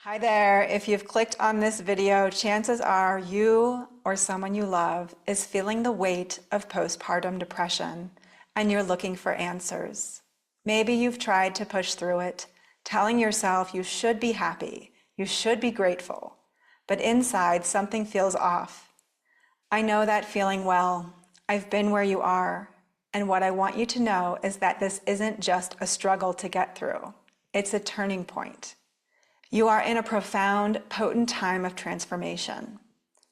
Hi there. If you've clicked on this video, chances are you or someone you love is feeling the weight of postpartum depression and you're looking for answers. Maybe you've tried to push through it, telling yourself you should be happy, you should be grateful, but inside something feels off. I know that feeling well. I've been where you are, and what I want you to know is that this isn't just a struggle to get through. It's a turning point. You are in a profound, potent time of transformation.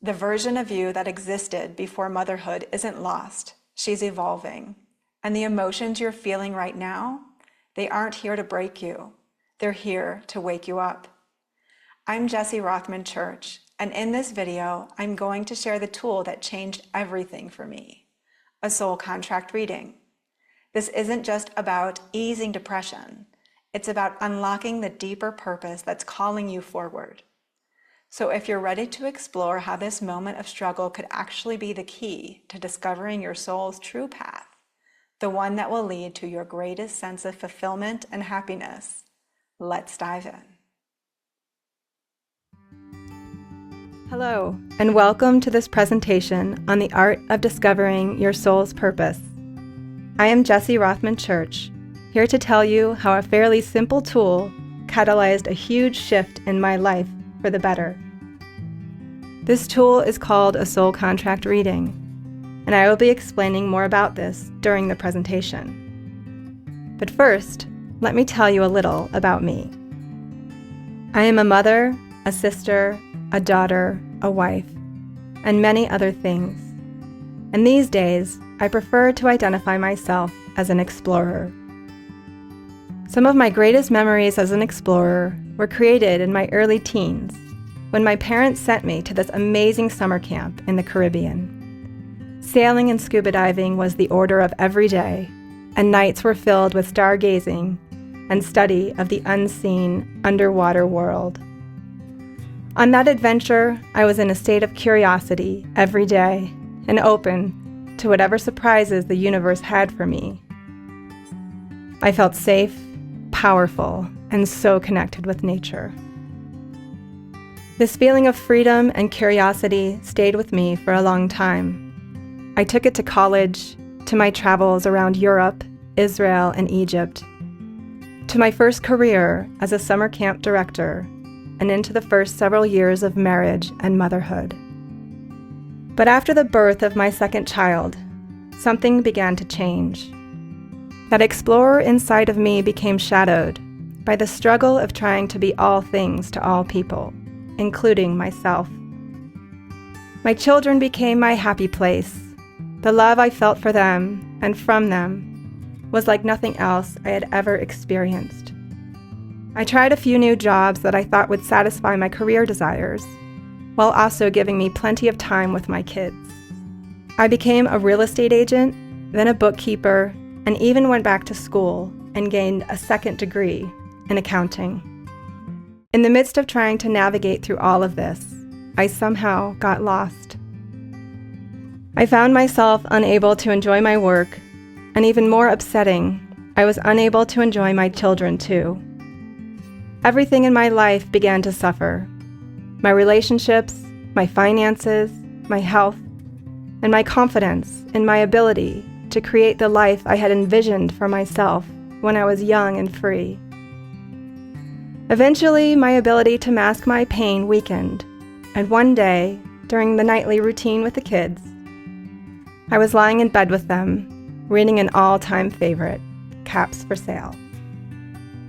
The version of you that existed before motherhood isn't lost. She's evolving. And the emotions you're feeling right now, they aren't here to break you. They're here to wake you up. I'm Jessie Rothman-Church, and in this video, I'm going to share the tool that changed everything for me, a soul contract reading. This isn't just about easing depression. It's about unlocking the deeper purpose that's calling you forward. So if you're ready to explore how this moment of struggle could actually be the key to discovering your soul's true path, the one that will lead to your greatest sense of fulfillment and happiness, let's dive in. Hello, and welcome to this presentation on the art of discovering your soul's purpose. I am Jessie Rothman-Church, here to tell you how a fairly simple tool catalyzed a huge shift in my life for the better. This tool is called a soul contract reading, and I will be explaining more about this during the presentation. But first, let me tell you a little about me. I am a mother, a sister, a daughter, a wife, and many other things. And these days, I prefer to identify myself as an explorer. Some of my greatest memories as an explorer were created in my early teens, when my parents sent me to this amazing summer camp in the Caribbean. Sailing and scuba diving was the order of every day, and nights were filled with stargazing and study of the unseen underwater world. On that adventure, I was in a state of curiosity every day and open to whatever surprises the universe had for me. I felt safe, powerful, and so connected with nature. This feeling of freedom and curiosity stayed with me for a long time. I took it to college, to my travels around Europe, Israel, and Egypt, to my first career as a summer camp director, and into the first several years of marriage and motherhood. But after the birth of my second child, something began to change. That explorer inside of me became shadowed by the struggle of trying to be all things to all people, including myself. My children became my happy place. The love I felt for them and from them was like nothing else I had ever experienced. I tried a few new jobs that I thought would satisfy my career desires, while also giving me plenty of time with my kids. I became a real estate agent, then a bookkeeper, and even went back to school and gained a second degree in accounting. In the midst of trying to navigate through all of this, I somehow got lost. I found myself unable to enjoy my work, and even more upsetting, I was unable to enjoy my children too. Everything in my life began to suffer. My relationships, my finances, my health, and my confidence in my ability to create the life I had envisioned for myself when I was young and free. Eventually, my ability to mask my pain weakened, and one day, during the nightly routine with the kids, I was lying in bed with them, reading an all-time favorite, Caps for Sale.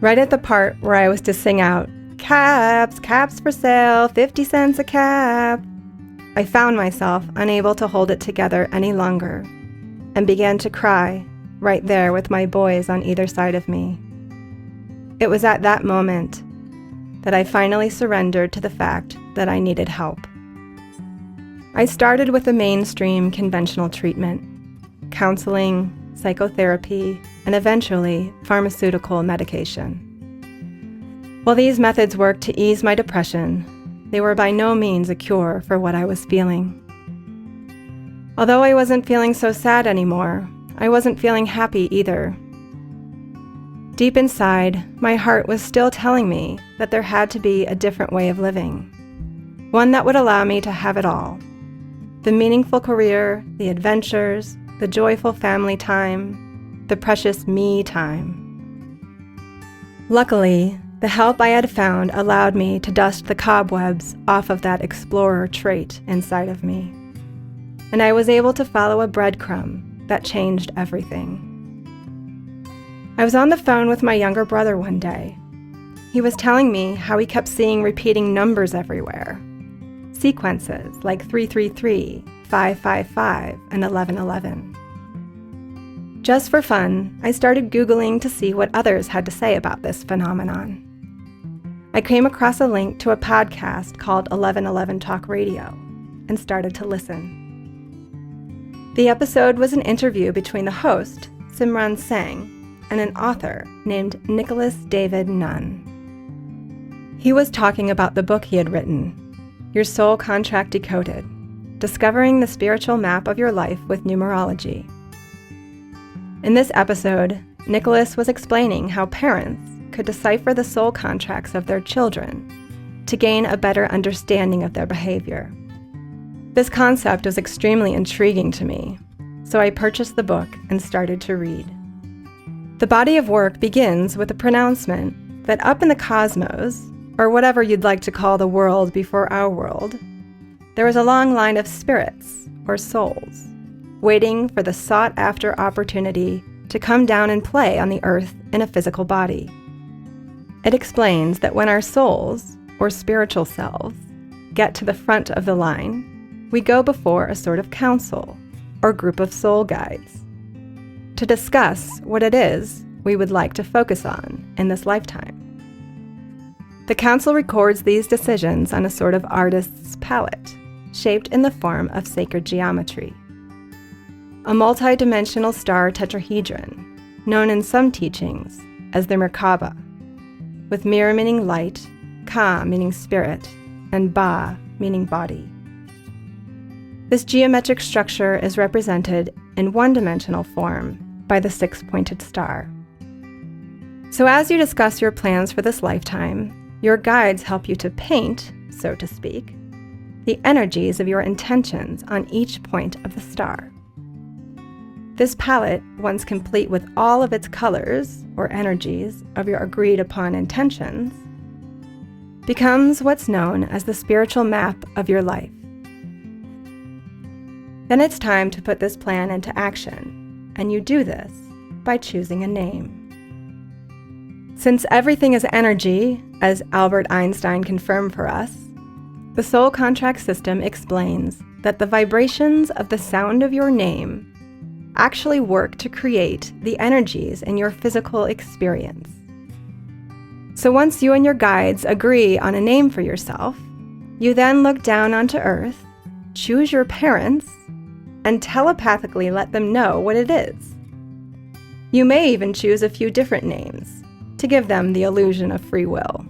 Right at the part where I was to sing out, "Caps, caps for sale, 50 cents a cap," I found myself unable to hold it together any longer, and began to cry right there with my boys on either side of me. It was at that moment that I finally surrendered to the fact that I needed help. I started with a mainstream conventional treatment, counseling, psychotherapy, and eventually pharmaceutical medication. While these methods worked to ease my depression, they were by no means a cure for what I was feeling. Although I wasn't feeling so sad anymore, I wasn't feeling happy either. Deep inside, my heart was still telling me that there had to be a different way of living, one that would allow me to have it all: the meaningful career, the adventures, the joyful family time, the precious me time. Luckily, the help I had found allowed me to dust the cobwebs off of that explorer trait inside of me, and I was able to follow a breadcrumb that changed everything. I was on the phone with my younger brother one day. He was telling me how he kept seeing repeating numbers everywhere, sequences like 333, 555, and 1111. Just for fun, I started Googling to see what others had to say about this phenomenon. I came across a link to a podcast called 1111 Talk Radio and started to listen. The episode was an interview between the host, Simran Singh, and an author named Nicholas David Nunn. He was talking about the book he had written, Your Soul Contract Decoded: Discovering the Spiritual Map of Your Life with Numerology. In this episode, Nicholas was explaining how parents could decipher the soul contracts of their children to gain a better understanding of their behavior. This concept was extremely intriguing to me, so I purchased the book and started to read. The body of work begins with a pronouncement that up in the cosmos, or whatever you'd like to call the world before our world, there is a long line of spirits, or souls, waiting for the sought-after opportunity to come down and play on the earth in a physical body. It explains that when our souls, or spiritual selves, get to the front of the line, we go before a sort of council, or group of soul guides, to discuss what it is we would like to focus on in this lifetime. The council records these decisions on a sort of artist's palette, shaped in the form of sacred geometry. A multi-dimensional star tetrahedron, known in some teachings as the Merkaba, with Mir meaning light, Ka meaning spirit, and Ba meaning body. This geometric structure is represented in one-dimensional form by the six-pointed star. So as you discuss your plans for this lifetime, your guides help you to paint, so to speak, the energies of your intentions on each point of the star. This palette, once complete with all of its colors or energies of your agreed-upon intentions, becomes what's known as the spiritual map of your life. Then it's time to put this plan into action, and you do this by choosing a name. Since everything is energy, as Albert Einstein confirmed for us, the soul contract system explains that the vibrations of the sound of your name actually work to create the energies in your physical experience. So once you and your guides agree on a name for yourself, you then look down onto Earth, choose your parents, and telepathically let them know what it is. You may even choose a few different names to give them the illusion of free will.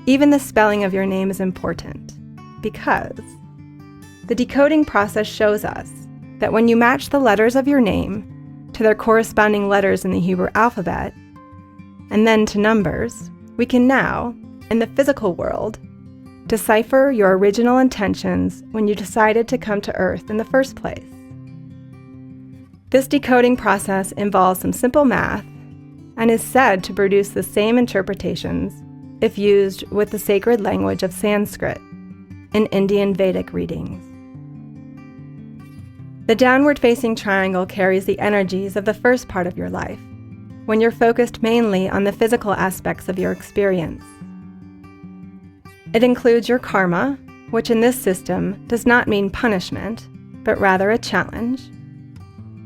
Even the spelling of your name is important, because the decoding process shows us that when you match the letters of your name to their corresponding letters in the Hebrew alphabet, and then to numbers, we can now, in the physical world, decipher your original intentions when you decided to come to Earth in the first place. This decoding process involves some simple math and is said to produce the same interpretations if used with the sacred language of Sanskrit in Indian Vedic readings. The downward-facing triangle carries the energies of the first part of your life, when you're focused mainly on the physical aspects of your experience. It includes your karma, which in this system does not mean punishment, but rather a challenge.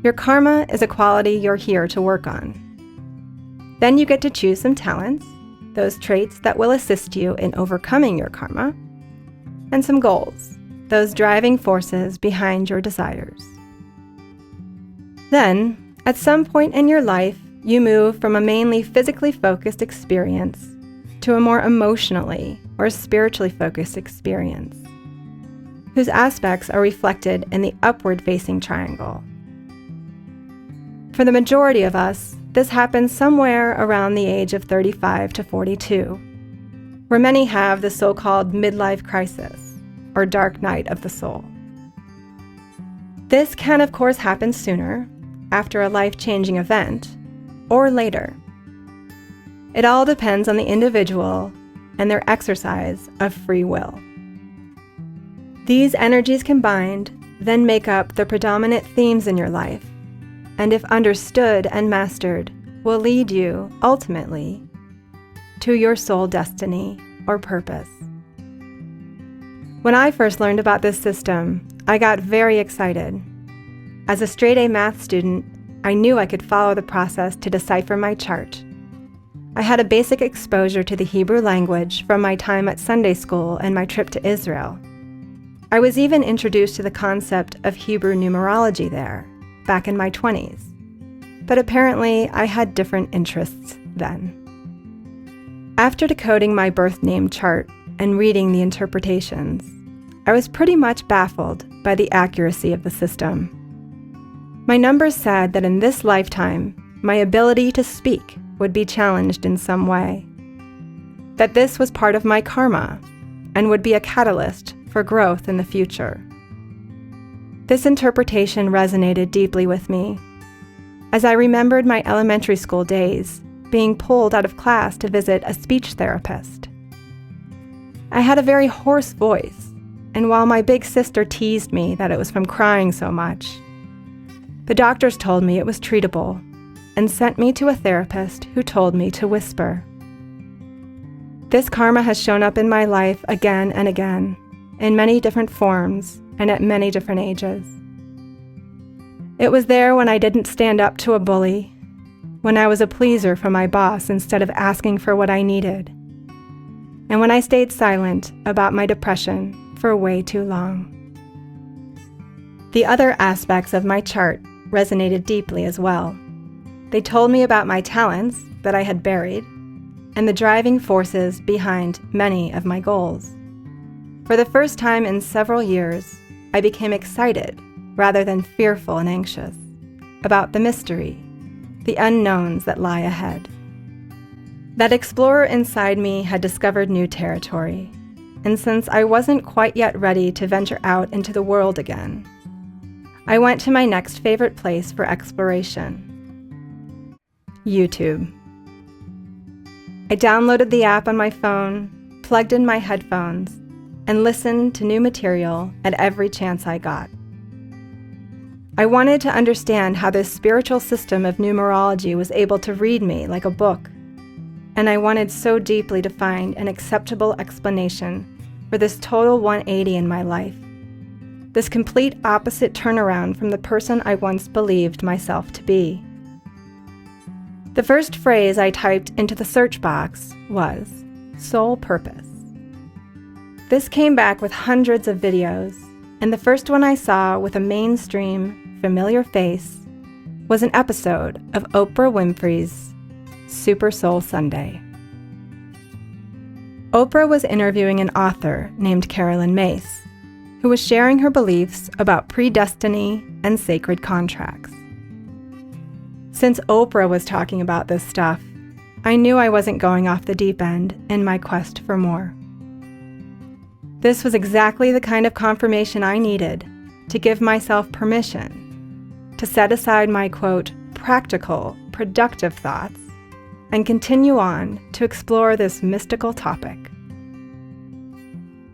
Your karma is a quality you're here to work on. Then you get to choose some talents, those traits that will assist you in overcoming your karma, and some goals, those driving forces behind your desires. Then, at some point in your life, you move from a mainly physically focused experience to a more emotionally or spiritually focused experience, whose aspects are reflected in the upward-facing triangle. For the majority of us, This happens somewhere around the age of 35 to 42, where many have the so-called midlife crisis, or dark night of the soul. This can, of course, happen sooner, after a life-changing event, or later. It all depends on the individual and their exercise of free will. These energies combined then make up the predominant themes in your life, and if understood and mastered, will lead you, ultimately, to your soul destiny or purpose. When I first learned about this system, I got very excited. As a straight-A math student, I knew I could follow the process to decipher my chart. I had a basic exposure to the Hebrew language from my time at Sunday school and my trip to Israel. I was even introduced to the concept of Hebrew numerology there, back in my 20s. But apparently, I had different interests then. After decoding my birth name chart and reading the interpretations, I was pretty much baffled by the accuracy of the system. My numbers said that in this lifetime, my ability to speak would be challenged in some way, that this was part of my karma and would be a catalyst for growth in the future. This interpretation resonated deeply with me, as I remembered my elementary school days being pulled out of class to visit a speech therapist. I had a very hoarse voice, and while my big sister teased me that it was from crying so much, the doctors told me it was treatable and sent me to a therapist who told me to whisper. This karma has shown up in my life again and again, in many different forms and at many different ages. It was there when I didn't stand up to a bully, when I was a pleaser for my boss instead of asking for what I needed, and when I stayed silent about my depression for way too long. The other aspects of my chart resonated deeply as well. They told me about my talents that I had buried and the driving forces behind many of my goals. For the first time in several years, I became excited rather than fearful and anxious about the mystery, the unknowns that lie ahead. That explorer inside me had discovered new territory, and since I wasn't quite yet ready to venture out into the world again, I went to my next favorite place for exploration: YouTube. I downloaded the app on my phone, plugged in my headphones, and listened to new material at every chance I got. I wanted to understand how this spiritual system of numerology was able to read me like a book, and I wanted so deeply to find an acceptable explanation for this total 180 in my life, this complete opposite turnaround from the person I once believed myself to be. The first phrase I typed into the search box was soul purpose. This came back with hundreds of videos, and the first one I saw with a mainstream, familiar face was an episode of Oprah Winfrey's Super Soul Sunday. Oprah was interviewing an author named Carolyn Mace, who was sharing her beliefs about predestiny and sacred contracts. Since Oprah was talking about this stuff, I knew I wasn't going off the deep end in my quest for more. This was exactly the kind of confirmation I needed to give myself permission to set aside my, quote, practical, productive thoughts and continue on to explore this mystical topic.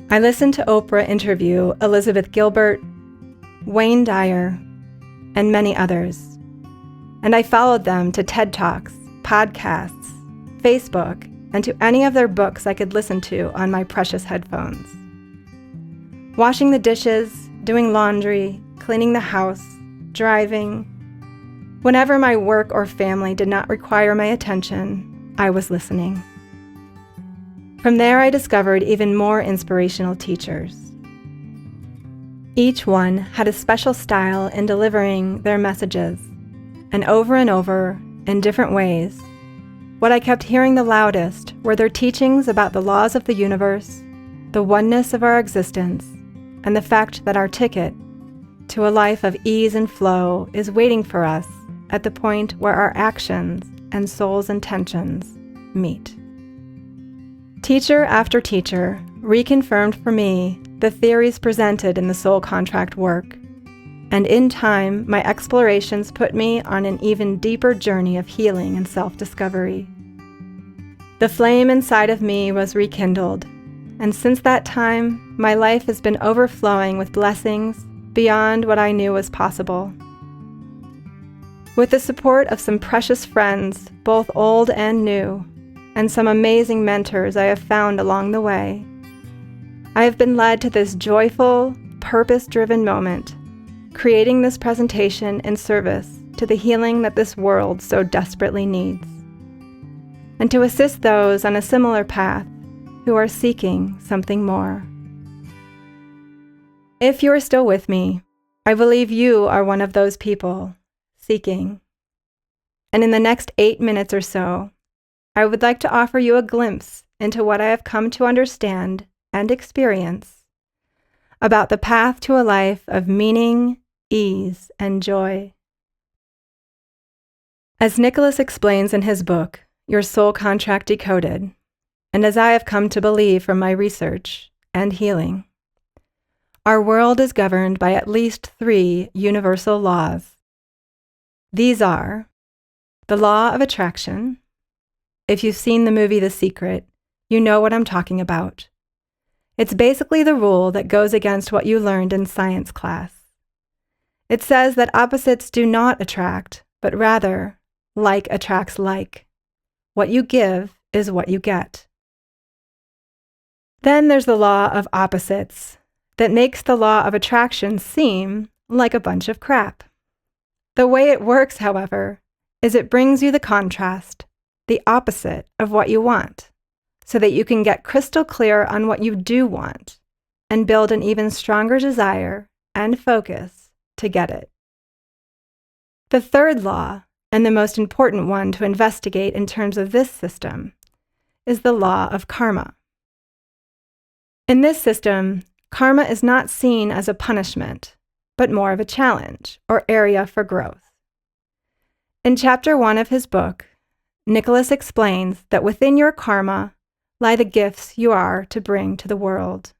I listened to Oprah interview Elizabeth Gilbert, Wayne Dyer, and many others, and I followed them to TED Talks, podcasts, Facebook, and to any of their books I could listen to on my precious headphones. Washing the dishes, doing laundry, cleaning the house, driving. Whenever my work or family did not require my attention, I was listening. From there, I discovered even more inspirational teachers. Each one had a special style in delivering their messages, and over, in different ways, what I kept hearing the loudest were their teachings about the laws of the universe, the oneness of our existence, and the fact that our ticket to a life of ease and flow is waiting for us at the point where our actions and soul's intentions meet. Teacher after teacher reconfirmed for me the theories presented in the soul contract work, and in time, my explorations put me on an even deeper journey of healing and self-discovery. The flame inside of me was rekindled, and since that time, my life has been overflowing with blessings beyond what I knew was possible. With the support of some precious friends, both old and new, and some amazing mentors I have found along the way, I have been led to this joyful, purpose-driven moment, creating this presentation in service to the healing that this world so desperately needs, and to assist those on a similar path who are seeking something more. If you are still with me, I believe you are one of those people seeking. And in the next 8 minutes or so, I would like to offer you a glimpse into what I have come to understand and experience about the path to a life of meaning, ease, and joy. As Nicholas explains in his book, Your Soul Contract Decoded, and as I have come to believe from my research and healing, our world is governed by at least 3 universal laws. These are the law of attraction. If you've seen the movie The Secret, you know what I'm talking about. It's basically the rule that goes against what you learned in science class. It says that opposites do not attract, but rather, like attracts like. What you give is what you get. Then there's the law of opposites, that makes the law of attraction seem like a bunch of crap. The way it works, however, is it brings you the contrast, the opposite of what you want, so that you can get crystal clear on what you do want and build an even stronger desire and focus to get it. The third law, and the most important one to investigate in terms of this system, is the law of karma. In this system, karma is not seen as a punishment, but more of a challenge or area for growth. In Chapter 1 of his book, Nicholas explains that within your karma lie the gifts you are to bring to the world.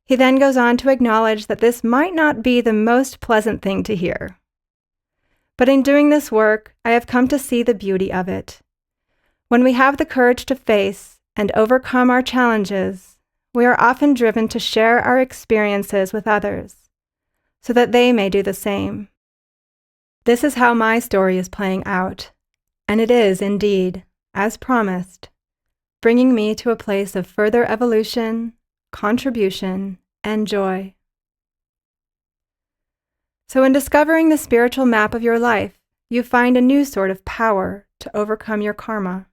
He then goes on to acknowledge that this might not be the most pleasant thing to hear. But in doing this work, I have come to see the beauty of it. When we have the courage to face and overcome our challenges, we are often driven to share our experiences with others, so that they may do the same. This is how my story is playing out, and it is indeed, as promised, bringing me to a place of further evolution, contribution, and joy. So in discovering the spiritual map of your life, you find a new sort of power to overcome your karma.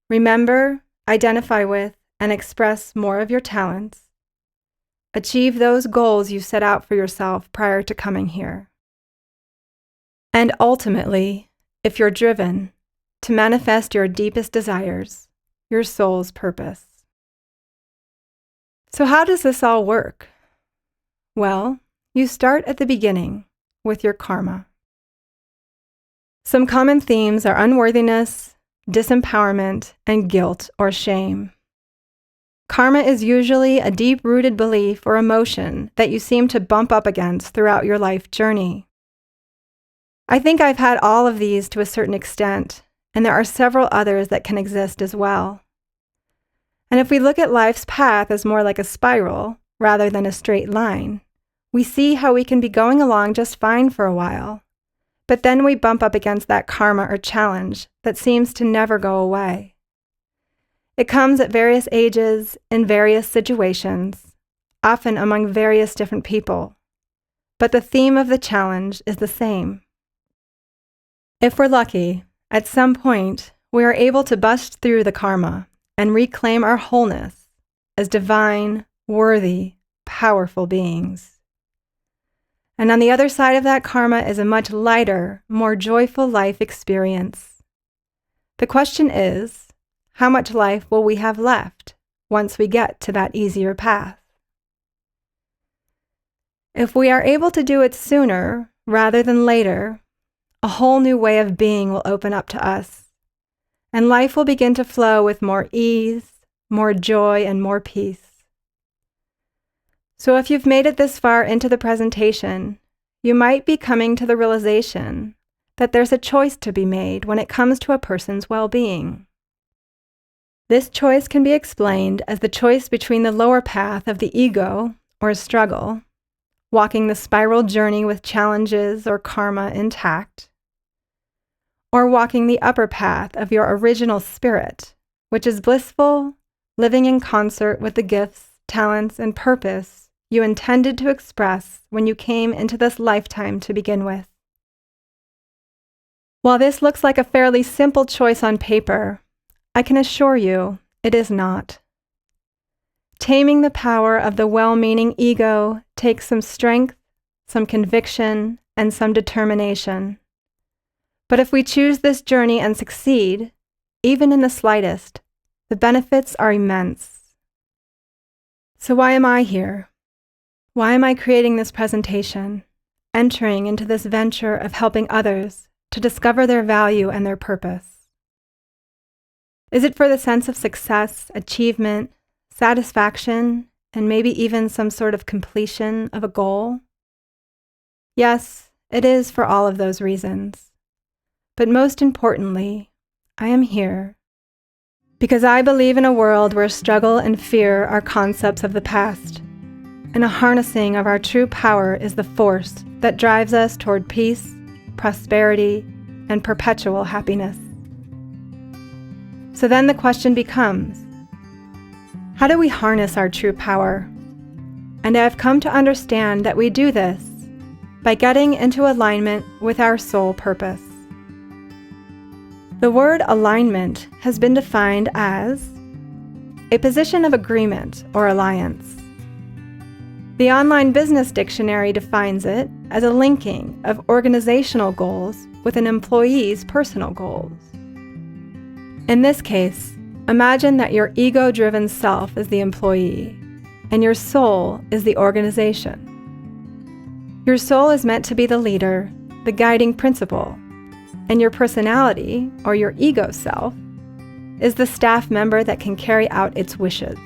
Remember, identify with, and express more of your talents. Achieve those goals you set out for yourself prior to coming here. And ultimately, if you're driven, to manifest your deepest desires, your soul's purpose. So how does this all work? Well, you start at the beginning with your karma. Some common themes are unworthiness, disempowerment, and guilt or shame. Karma is usually a deep-rooted belief or emotion that you seem to bump up against throughout your life journey. I think I've had all of these to a certain extent, and there are several others that can exist as well. And if we look at life's path as more like a spiral rather than a straight line, we see how we can be going along just fine for a while, but then we bump up against that karma or challenge that seems to never go away. It comes at various ages, in various situations, often among various different people, but the theme of the challenge is the same. If we're lucky, at some point, we are able to bust through the karma and reclaim our wholeness as divine, worthy, powerful beings. And on the other side of that karma is a much lighter, more joyful life experience. The question is, how much life will we have left once we get to that easier path? If we are able to do it sooner rather than later, a whole new way of being will open up to us, and life will begin to flow with more ease, more joy, and more peace. So if you've made it this far into the presentation, you might be coming to the realization that there's a choice to be made when it comes to a person's well-being. This choice can be explained as the choice between the lower path of the ego, or struggle, walking the spiral journey with challenges or karma intact, or walking the upper path of your original spirit, which is blissful, living in concert with the gifts, talents, and purpose you intended to express when you came into this lifetime to begin with. While this looks like a fairly simple choice on paper, I can assure you it is not. Taming the power of the well-meaning ego takes some strength, some conviction, and some determination. But if we choose this journey and succeed, even in the slightest, the benefits are immense. So why am I here? Why am I creating this presentation, entering into this venture of helping others to discover their value and their purpose? Is it for the sense of success, achievement, satisfaction, and maybe even some sort of completion of a goal? Yes, it is for all of those reasons. But most importantly, I am here because I believe in a world where struggle and fear are concepts of the past, and a harnessing of our true power is the force that drives us toward peace, prosperity, and perpetual happiness. So then the question becomes, how do we harness our true power? And I've come to understand that we do this by getting into alignment with our soul purpose. The word alignment has been defined as a position of agreement or alliance. The Online Business Dictionary defines it as a linking of organizational goals with an employee's personal goals. In this case, imagine that your ego-driven self is the employee, and your soul is the organization. Your soul is meant to be the leader, the guiding principle, and your personality, or your ego self, is the staff member that can carry out its wishes,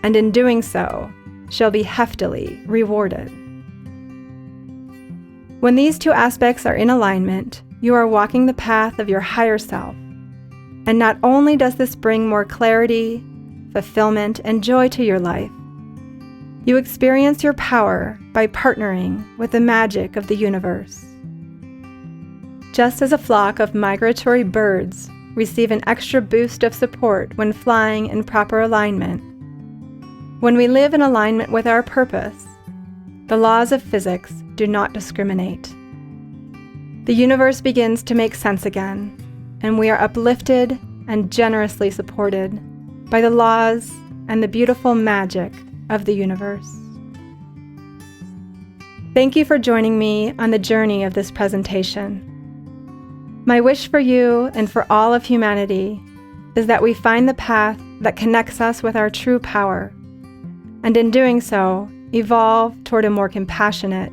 and in doing so, shall be heftily rewarded. When these two aspects are in alignment, you are walking the path of your higher self. And not only does this bring more clarity, fulfillment, and joy to your life, you experience your power by partnering with the magic of the universe. Just as a flock of migratory birds receive an extra boost of support when flying in proper alignment, when we live in alignment with our purpose, the laws of physics do not discriminate. The universe begins to make sense again, and we are uplifted and generously supported by the laws and the beautiful magic of the universe. Thank you for joining me on the journey of this presentation. My wish for you and for all of humanity is that we find the path that connects us with our true power, and in doing so, evolve toward a more compassionate,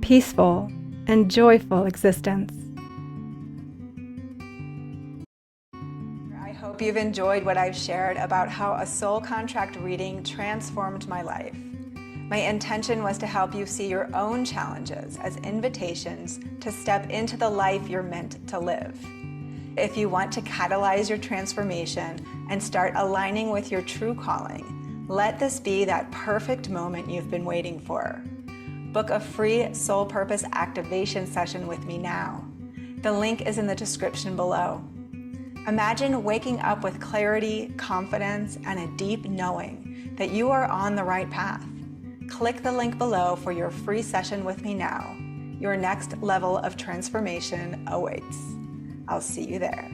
peaceful, and joyful existence. I hope you've enjoyed what I've shared about how a soul contract reading transformed my life. My intention was to help you see your own challenges as invitations to step into the life you're meant to live. If you want to catalyze your transformation and start aligning with your true calling, let this be that perfect moment you've been waiting for. Book a free soul purpose activation session with me now. The link is in the description below. Imagine waking up with clarity, confidence, and a deep knowing that you are on the right path. Click the link below for your free session with me now. Your next level of transformation awaits. I'll see you there.